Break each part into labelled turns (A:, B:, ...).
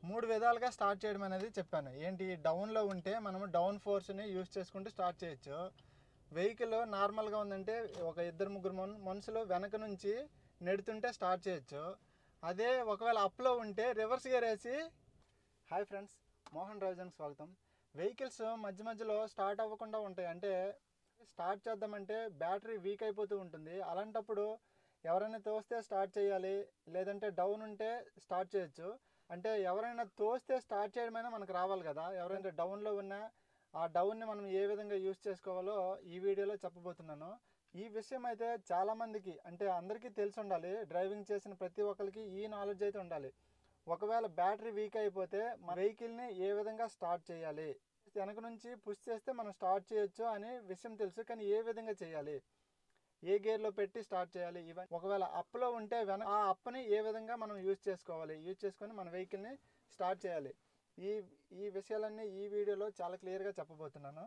A: మూడు విధాలుగా స్టార్ట్ చేయడం అనేది చెప్పాను. ఏంటి, డౌన్లో ఉంటే మనము డౌన్ ఫోర్స్ని యూస్ చేసుకుంటూ స్టార్ట్ చేయొచ్చు. వెహికల్ నార్మల్గా ఉందంటే ఒక ఇద్దరు ముగ్గురు మనుషులు వెనక నుంచి నెడుతుంటే స్టార్ట్ చేయొచ్చు. అదే ఒకవేళ అప్లో ఉంటే రివర్స్ గేర్ వేసి. హాయ్ ఫ్రెండ్స్, మోహన్ డ్రైవ్జన్కి స్వాగతం. వెహికల్స్ మధ్య మధ్యలో స్టార్ట్ అవ్వకుండా ఉంటాయి. అంటే స్టార్ట్ చేద్దామంటే బ్యాటరీ వీక్ అయిపోతూ ఉంటుంది. అలాంటప్పుడు ఎవరైనా తోస్తే స్టార్ట్ చేయాలి, లేదంటే డౌన్ ఉంటే స్టార్ట్ చేయొచ్చు. అంటే ఎవరైనా తోస్తే స్టార్ట్ చేయడమైనా మనకు రావాలి కదా. ఎవరైనా డౌన్లో ఉన్నా ఆ డౌన్ని మనం ఏ విధంగా యూస్ చేసుకోవాలో ఈ వీడియోలో చెప్పబోతున్నాను. ఈ విషయం అయితే చాలామందికి, అంటే అందరికీ తెలిసి ఉండాలి. డ్రైవింగ్ చేసిన ప్రతి ఒక్కరికి ఈ నాలెడ్జ్ అయితే ఉండాలి. ఒకవేళ బ్యాటరీ వీక్ అయిపోతే మన వెహికల్ని ఏ విధంగా స్టార్ట్ చేయాలి, వెనక నుంచి పుష్ చేస్తే మనం స్టార్ట్ చేయొచ్చు అనే విషయం తెలుసు. కానీ ఏ విధంగా చేయాలి, ఏ గేర్లో పెట్టి స్టార్ట్ చేయాలి, ఇవన్నీ ఒకవేళ అప్లో ఉంటే ఆ అప్ని ఏ విధంగా మనం యూజ్ చేసుకొని మన వెహికల్ని స్టార్ట్ చేయాలి, ఈ ఈ విషయాలన్నీ ఈ వీడియోలో చాలా క్లియర్గా చెప్పబోతున్నాను.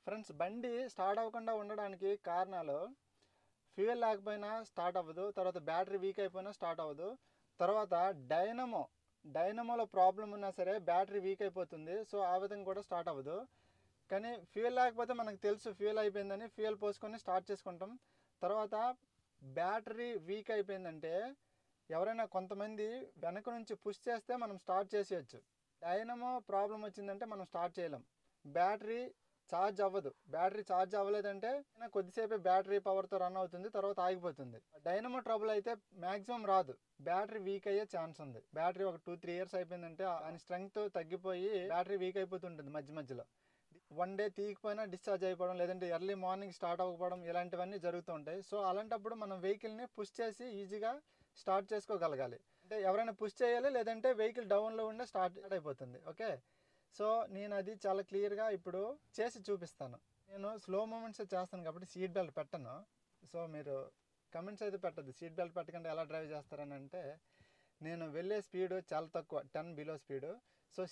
A: ఫ్రెండ్స్, బండి స్టార్ట్ అవ్వకుండా ఉండడానికి కారణాలు: ఫ్యూయల్ లేకపోయినా స్టార్ట్ అవ్వదు, తర్వాత బ్యాటరీ వీక్ అయిపోయినా స్టార్ట్ అవ్వదు, తర్వాత డైనమోలో ప్రాబ్లం ఉన్నా సరే బ్యాటరీ వీక్ అయిపోతుంది. సో ఆ విధంగా కూడా స్టార్ట్ అవ్వదు. కానీ ఫ్యూయల్ లేకపోతే మనకు తెలుసు ఫ్యూయల్ అయిపోయిందని ఫ్యూయల్ పోసుకొని స్టార్ట్ చేసుకుంటాం. తర్వాత బ్యాటరీ వీక్ అయిపోయిందంటే ఎవరైనా కొంతమంది వెనక నుంచి పుష్ చేస్తే మనం స్టార్ట్ చేసేయచ్చు. డైనమో ప్రాబ్లం వచ్చిందంటే మనం స్టార్ట్ చేయలేం. బ్యాటరీ ఛార్జ్ అవ్వదు. బ్యాటరీ ఛార్జ్ అవ్వలేదంటే కొద్దిసేపే బ్యాటరీ పవర్తో రన్ అవుతుంది, తర్వాత ఆగిపోతుంది. డైనమో ట్రబుల్ అయితే మ్యాక్సిమం రాదు, బ్యాటరీ వీక్ అయ్యే ఛాన్స్ ఉంది. బ్యాటరీ ఒక 2-3 ఇయర్స్ అయిపోయిందంటే ఆయన స్ట్రెంగ్త్ తగ్గిపోయి బ్యాటరీ వీక్ అయిపోతుంటుంది. మధ్య మధ్యలో వన్ డే తీయకపోయినా డిశ్చార్జ్ అయిపోవడం, లేదంటే ఎర్లీ మార్నింగ్ స్టార్ట్ అవ్వకపోవడం, ఇలాంటివన్నీ జరుగుతూ ఉంటాయి. సో అలాంటప్పుడు మనం వెహికల్ని పుష్ చేసి ఈజీగా స్టార్ట్ చేసుకోగలగాలి. అంటే ఎవరైనా పుష్ చేయాలి, లేదంటే వెహికల్ డౌన్లో ఉండే స్టార్ట్ అయిపోతుంది. ఓకే, సో నేను అది చాలా క్లియర్గా ఇప్పుడు చేసి చూపిస్తాను. నేను స్లో మూమెంట్స్ చేస్తాను కాబట్టి సీట్ బెల్ట్ పెట్టను. సో మీరు కమెంట్స్ అయితే పెట్టద్దు, సీట్ బెల్ట్ పెట్టకుండా ఎలా డ్రైవ్ చేస్తారని. అంటే నేను వెళ్ళే స్పీడ్ చాలా తక్కువ, 10 below speed. So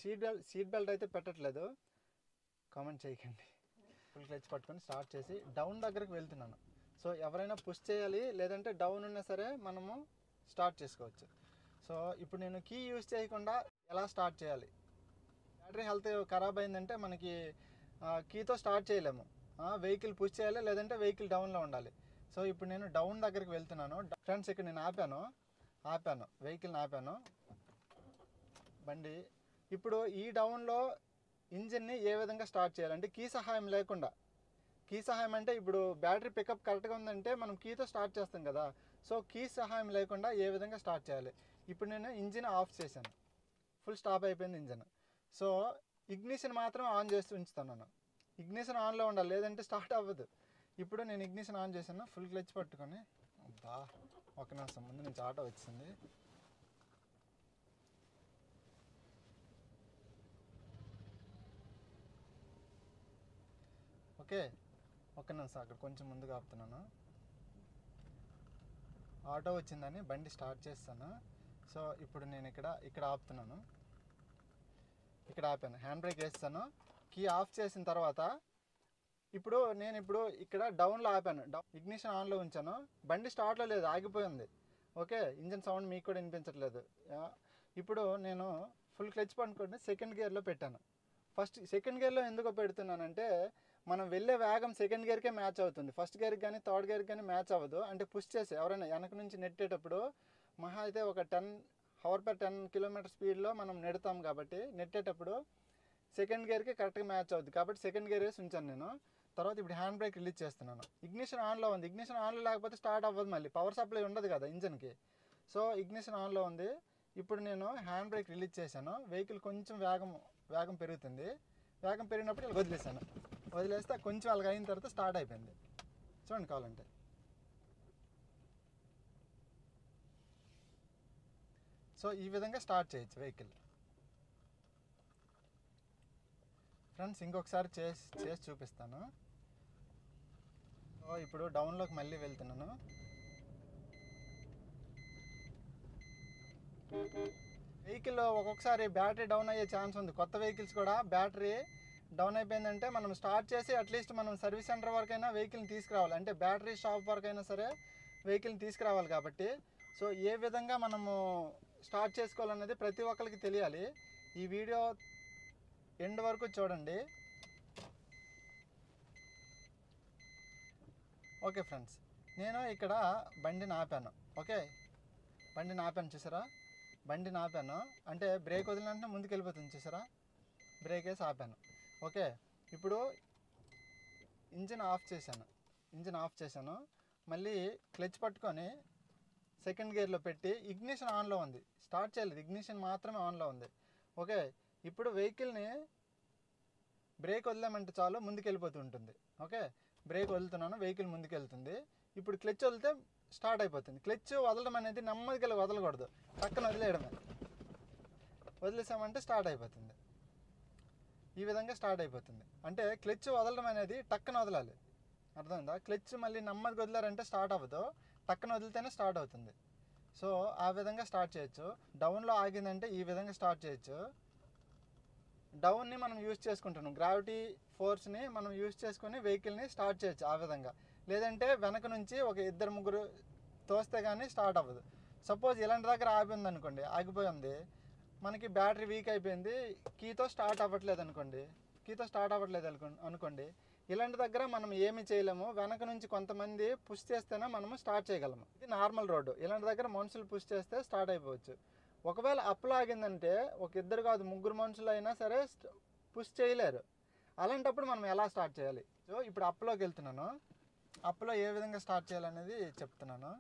A: seat belt అయితే పెట్టట్లేదు, కామెంట్ చేయకండి. ఫుల్ క్లచ్ పట్టుకొని స్టార్ట్ చేసి డౌన్ దగ్గరికి వెళ్తున్నాను. సో ఎవరైనా పుష్ చేయాలి, లేదంటే డౌన్ ఉన్నా సరే మనము స్టార్ట్ చేసుకోవచ్చు. సో ఇప్పుడు నేను కీ యూజ్ చేయకుండా ఎలా స్టార్ట్ చేయాలి, బ్యాటరీ హెల్త్ ఖరాబ్ అయిందంటే మనకి కీతో స్టార్ట్ చేయలేము. వెహికల్ పుష్ చేయాలి, లేదంటే వెహికల్ డౌన్లో ఉండాలి. సో ఇప్పుడు నేను డౌన్ దగ్గరికి వెళ్తున్నాను. ఫ్రెండ్స్, ఇక్కడ నేను ఆపాను వెహికల్ని ఆపాను బండి. ఇప్పుడు ఈ డౌన్లో ఇంజిన్ని ఏ విధంగా స్టార్ట్ చేయాలంటే కీ సహాయం లేకుండా. కీ సహాయం అంటే ఇప్పుడు బ్యాటరీ పికప్ కరెక్ట్గా ఉందంటే మనం కీతో స్టార్ట్ చేస్తాం కదా. సో కీ సహాయం లేకుండా ఏ విధంగా స్టార్ట్ చేయాలి. ఇప్పుడు నేను ఇంజిన్ ఆఫ్ చేశాను, ఫుల్ స్టాప్ అయిపోయింది ఇంజిన్. సో ఇగ్నిషన్ మాత్రం ఆన్ చేస్తూ ఉంచుతున్నాను. ఇగ్నిషన్ ఆన్లో ఉండాలి, లేదంటే స్టార్ట్ అవ్వదు. ఇప్పుడు నేను ఇగ్నిషన్ ఆన్ చేశాను, ఫుల్ క్లచ్ పట్టుకొని. అబ్బా, ఒక నిమిషం, ముందు నుంచి ఆటో వచ్చింది. ఓకే, ఒక్క నిమిషం, అక్కడ కొంచెం ముందుగా ఆపుతున్నాను. ఆటో వచ్చిందని బండి స్టార్ట్ చేస్తాను. సో ఇప్పుడు నేను ఇక్కడ ఆపుతున్నాను. ఇక్కడ ఆపాను, హ్యాండ్ బ్రేక్ వేస్తాను, కీ ఆఫ్ చేసిన తర్వాత ఇప్పుడు ఇక్కడ డౌన్లో ఆపాను, ఇగ్నిషన్ ఆన్లో ఉంచాను. బండి స్టార్ట్లో లేదు, ఆగిపోయింది. ఓకే, ఇంజన్ సౌండ్ మీకు కూడా వినిపించట్లేదు. ఇప్పుడు నేను ఫుల్ క్లచ్ పట్టుకొని సెకండ్ గేర్లో పెట్టాను. సెకండ్ గేర్లో ఎందుకు పెడుతున్నానంటే మనం వెళ్ళే వేగం సెకండ్ గేర్కే మ్యాచ్ అవుతుంది. ఫస్ట్ గేర్కి కానీ థర్డ్ గేర్కి కానీ మ్యాచ్ అవ్వదు. అంటే పుష్ చేసి ఎవరైనా వెనక నుంచి నెట్టేటప్పుడు మహా అయితే ఒక 10 కిలోమీటర్ స్పీడ్లో మనం నెడతాం కాబట్టి నెట్టేటప్పుడు సెకండ్ గేర్కి కరెక్ట్గా మ్యాచ్ అవుతుంది. కాబట్టి సెకండ్ గేర్ వేసి ఉంచాను నేను. తర్వాత ఇప్పుడు హ్యాండ్ బ్రేక్ రిలీజ్ చేస్తున్నాను. ఇగ్నిషన్ ఆన్లో ఉంది. ఇగ్నిషన్ ఆన్లో లేకపోతే స్టార్ట్ అవ్వదు, మళ్ళీ పవర్ సప్లై ఉండదు కదా ఇంజన్కి. సో ఇగ్నిషన్ ఆన్లో ఉంది. ఇప్పుడు నేను హ్యాండ్ బ్రేక్ రిలీజ్ చేశాను. వెహికల్ కొంచెం వేగం పెరుగుతుంది. వేగం పెరిగినప్పుడు వదిలేస్తే కొంచెం అలాగ అయిన తర్వాత స్టార్ట్ అయిపోయింది. చూడండి కావాలంటే. సో ఈ విధంగా స్టార్ట్ చేయొచ్చు వెహికల్. ఫ్రెండ్స్, ఇంకొకసారి చేసి చూపిస్తాను. సో ఇప్పుడు డౌన్లోకి మళ్ళీ వెళ్తున్నాను. వెహికల్ ఒక్కొక్కసారి బ్యాటరీ డౌన్ అయ్యే ఛాన్స్ ఉంది. కొత్త వెహికల్స్ కూడా బ్యాటరీ డౌన్ అయిపోయిందంటే మనం స్టార్ట్ చేసి అట్లీస్ట్ మనం సర్వీస్ సెంటర్ వరకైనా వెహికల్ని తీసుకురావాలి. అంటే బ్యాటరీ షాప్ వరకైనా సరే వెహికల్ని తీసుకురావాలి కాబట్టి. సో ఏ విధంగా మనము స్టార్ట్ చేసుకోవాలనేది ప్రతి ఒక్కరికి తెలియాలి. ఈ వీడియో ఎండ్ వరకు చూడండి. ఓకే ఫ్రెండ్స్, నేను ఇక్కడ బండిని ఆపాను. ఓకే, బండిని ఆపాను, చూసారా? బండిని ఆపాను అంటే బ్రేక్ వదిలినంటే ముందుకు వెళ్ళిపోతుంది, చూసారా? బ్రేక్ వేసి ఆపాను. ఓకే, ఇప్పుడు ఇంజిన్ ఆఫ్ చేశాను. మళ్ళీ క్లచ్ పట్టుకొని సెకండ్ గేర్లో పెట్టి ఇగ్నిషన్ ఆన్లో ఉంది, స్టార్ట్ చేయలేదు, ఇగ్నిషన్ మాత్రమే ఆన్లో ఉంది. ఓకే, ఇప్పుడు వెహికల్ని బ్రేక్ వదిలామంటే చాలు ముందుకు వెళ్ళిపోతూ ఉంటుంది. ఓకే, బ్రేక్ వదులుతున్నాను, వెహికల్ ముందుకు వెళ్తుంది. ఇప్పుడు క్లచ్ వదిలితే స్టార్ట్ అయిపోతుంది. క్లచ్ వదలడం అనేది నెమ్మదిగా వదలకూడదు, పక్కన వదిలేయడమే. వదిలేసామంటే స్టార్ట్ అయిపోతుంది. ఈ విధంగా స్టార్ట్ అయిపోతుంది. అంటే క్లచ్ వదలడం అనేది టక్కన వదలాలి, అర్థమైందా? క్లచ్ మళ్ళీ నెమ్మదిగా వదిలారంటే స్టార్ట్ అవ్వదు, టక్కన వదిలితేనే స్టార్ట్ అవుతుంది. సో ఆ విధంగా స్టార్ట్ చేయొచ్చు. డౌన్లో ఆగిందంటే ఈ విధంగా స్టార్ట్ చేయొచ్చు. డౌన్ని మనం యూజ్ చేసుకుంటున్నాం, గ్రావిటీ ఫోర్స్ని మనం యూజ్ చేసుకొని వెహికల్ని స్టార్ట్ చేయొచ్చు ఆ విధంగా. లేదంటే వెనక నుంచి ఒక 2-3 తోస్తే కానీ స్టార్ట్ అవ్వదు. సపోజ్ ఇలాంటి దగ్గర ఆగిపోయింది అనుకోండి, ఆగిపోయింది, మనకి బ్యాటరీ వీక్ అయిపోయింది, కీతో స్టార్ట్ అవ్వట్లేదు అనుకోండి, ఇలాంటి దగ్గర మనం ఏమి చేయలేము. వెనక నుంచి కొంతమంది పుష్ చేస్తేనే మనము స్టార్ట్ చేయగలము. ఇది నార్మల్ రోడ్డు. ఇలాంటి దగ్గర మనుషులు పుష్ చేస్తే స్టార్ట్ అయిపోవచ్చు. ఒకవేళ అప్లో ఆగిందంటే ఒక 2 కాదు 3 మనుషులు అయినా సరే పుష్ చేయలేరు. అలాంటప్పుడు మనం ఎలా స్టార్ట్ చేయాలి? సో ఇప్పుడు అప్లోకి వెళ్తున్నాను. అప్లో ఏ విధంగా స్టార్ట్ చేయాలనేది చెప్తున్నాను.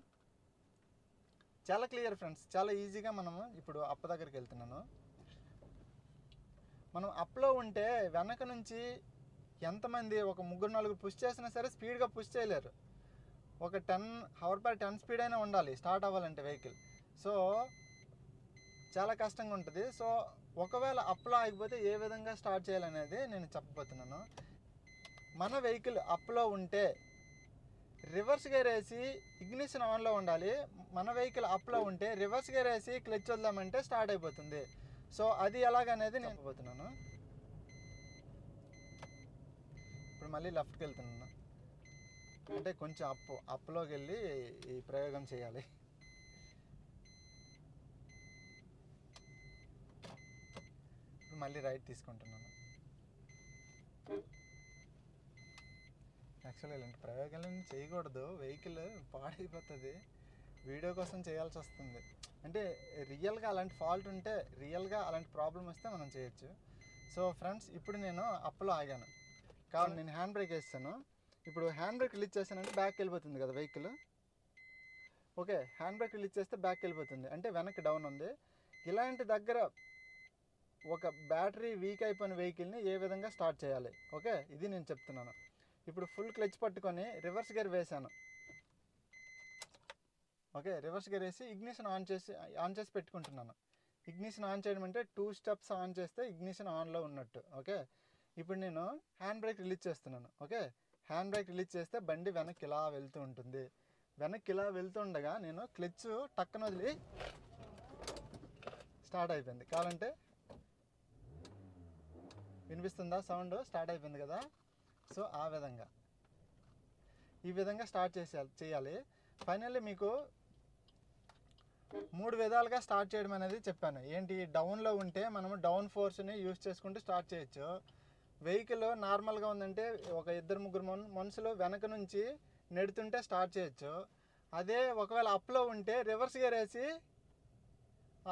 A: చాలా క్లియర్ ఫ్రెండ్స్, చాలా ఈజీగా మనము ఇప్పుడు అప్ దగ్గరికి వెళ్తున్నాను. మనం అప్లో ఉంటే వెనక నుంచి ఎంతమంది ఒక 3-4 పుష్ చేసినా సరే స్పీడ్గా పుష్ చేయలేరు. ఒక 10 స్పీడ్ అయినా ఉండాలి స్టార్ట్ అవ్వాలంటే వెహికల్. సో చాలా కష్టంగా ఉంటుంది. సో ఒకవేళ అప్లో ఆగిపోతే ఏ విధంగా స్టార్ట్ చేయాలనేది నేను చెప్పబోతున్నాను. మన వెహికల్ అప్లో ఉంటే రివర్స్ గేర్ వేసి ఇగ్నిషన్ ఆన్లో ఉండాలి. మన వెహికల్ అప్లో ఉంటే రివర్స్ గేర్ వేసి క్లచ్ వదిలామంటే స్టార్ట్ అయిపోతుంది. సో అది ఎలాగనేది నేను చెప్పబోతున్నాను. ఇప్పుడు మళ్ళీ లెఫ్ట్కి వెళ్తున్నాను, అంటే కొంచెం అప్లోకి వెళ్ళి ఈ ప్రయోగం చేయాలి. ఇప్పుడు మళ్ళీ రైట్ తీసుకుంటున్నాను. యాక్చువల్గా ఇలాంటి ప్రయోగాలను చేయకూడదు, వెహికల్ పాడైపోతుంది. వీడియో కోసం చేయాల్సి వస్తుంది. అంటే రియల్గా అలాంటి ఫాల్ట్ ఉంటే, రియల్గా అలాంటి ప్రాబ్లం వస్తే మనం చేయొచ్చు. సో ఫ్రెండ్స్, ఇప్పుడు నేను అప్లో ఆగాను కాబట్టి నేను హ్యాండ్ బ్రేక్ వేస్తాను. ఇప్పుడు హ్యాండ్ బ్రేక్ రిలీజ్ చేస్తానంటే బ్యాక్ వెళ్ళిపోతుంది కదా vehicle. Okay, hand brake release చేస్తే బ్యాక్ వెళ్ళిపోతుంది, అంటే వెనక్కి డౌన్ ఉంది. ఇలాంటి దగ్గర ఒక బ్యాటరీ వీక్ అయిపోయిన వెహికల్ని ఏ విధంగా స్టార్ట్ చేయాలి, ఓకే, ఇది నేను చెప్తున్నాను. ఇప్పుడు ఫుల్ క్లచ్ పట్టుకొని రివర్స్ గేర్ వేసాను. ఓకే, రివర్స్ గేర్ వేసి ఇగ్నిషన్ ఆన్ చేసి పెట్టుకుంటున్నాను. ఇగ్నిషన్ ఆన్ చేయడం అంటే 2 స్టెప్స్ ఆన్ చేస్తే ఇగ్నిషన్ ఆన్లో ఉన్నట్టు. ఓకే, ఇప్పుడు నేను హ్యాండ్ బ్రేక్ రిలీజ్ చేస్తున్నాను. ఓకే, హ్యాండ్ బ్రేక్ రిలీజ్ చేస్తే బండి వెనక్కి ఇలా వెళ్తూ ఉంటుంది. వెనక్కి ఇలా వెళ్తుండగా నేను క్లచ్ టక్కన వదిలి స్టార్ట్ అయిపోయింది. కావాలంటే వినిపిస్తుందా సౌండ్? స్టార్ట్ అయిపోయింది కదా. సో ఆ విధంగా ఈ విధంగా స్టార్ట్ చేయాలి. ఫైనల్లీ మీకు 3 విధాలుగా స్టార్ట్ చేయడం అనేది చెప్పాను. ఏంటి? డౌన్లో ఉంటే మనము డౌన్ ఫోర్స్ని యూజ్ చేసుకుంటూ స్టార్ట్ చేయొచ్చు. వెహికల్ నార్మల్గా ఉందంటే ఒక 2-3 మనుషులు వెనక నుంచి నెడుతుంటే స్టార్ట్ చేయొచ్చు. అదే ఒకవేళ అప్లో ఉంటే రివర్స్ గేర్ వేసి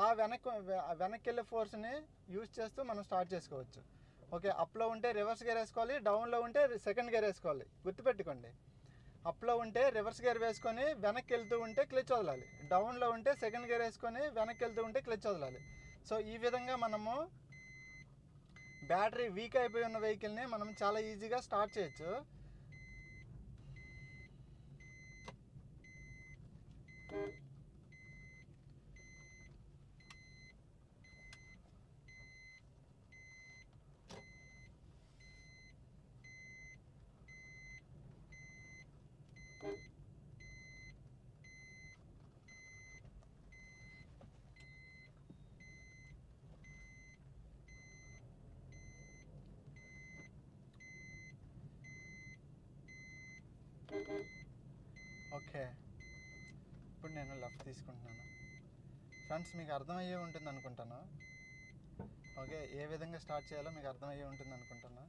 A: ఆ వెనక్కి వెళ్ళే ఫోర్స్ని యూజ్ చేస్తూ మనం స్టార్ట్ చేసుకోవచ్చు. ఓకే, అప్లో ఉంటే రివర్స్ గేర్ వేసుకోవాలి, డౌన్లో ఉంటే సెకండ్ గేర్ వేసుకోవాలి. గుర్తుపెట్టుకోండి, అప్లో ఉంటే రివర్స్ గేర్ వేసుకొని వెనక్కి వెళ్తూ ఉంటే క్లచ్ వదలాలి, డౌన్లో ఉంటే సెకండ్ గేర్ వేసుకొని వెనక్కి వెళ్తూ ఉంటే క్లచ్ వదలాలి. సో ఈ విధంగా మనము బ్యాటరీ వీక్ అయిపోయి ఉన్న వెహికల్ని మనం చాలా ఈజీగా స్టార్ట్ చేయొచ్చు. ఓకే, ఇప్పుడు నేను లెఫ్ట్ తీసుకుంటున్నాను. ఫ్రెండ్స్ మీకు అర్థమయ్యే ఉంటుంది అనుకుంటాను. ఓకే, ఏ విధంగా స్టార్ట్ చేయాలో మీకు అర్థమయ్యే ఉంటుంది అనుకుంటున్నా.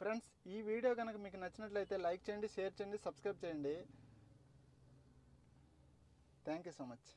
A: ఫ్రెండ్స్, ఈ వీడియో కనుక మీకు నచ్చినట్లయితే లైక్ చేయండి, షేర్ చేయండి, సబ్స్క్రైబ్ చేయండి. Thank you so much.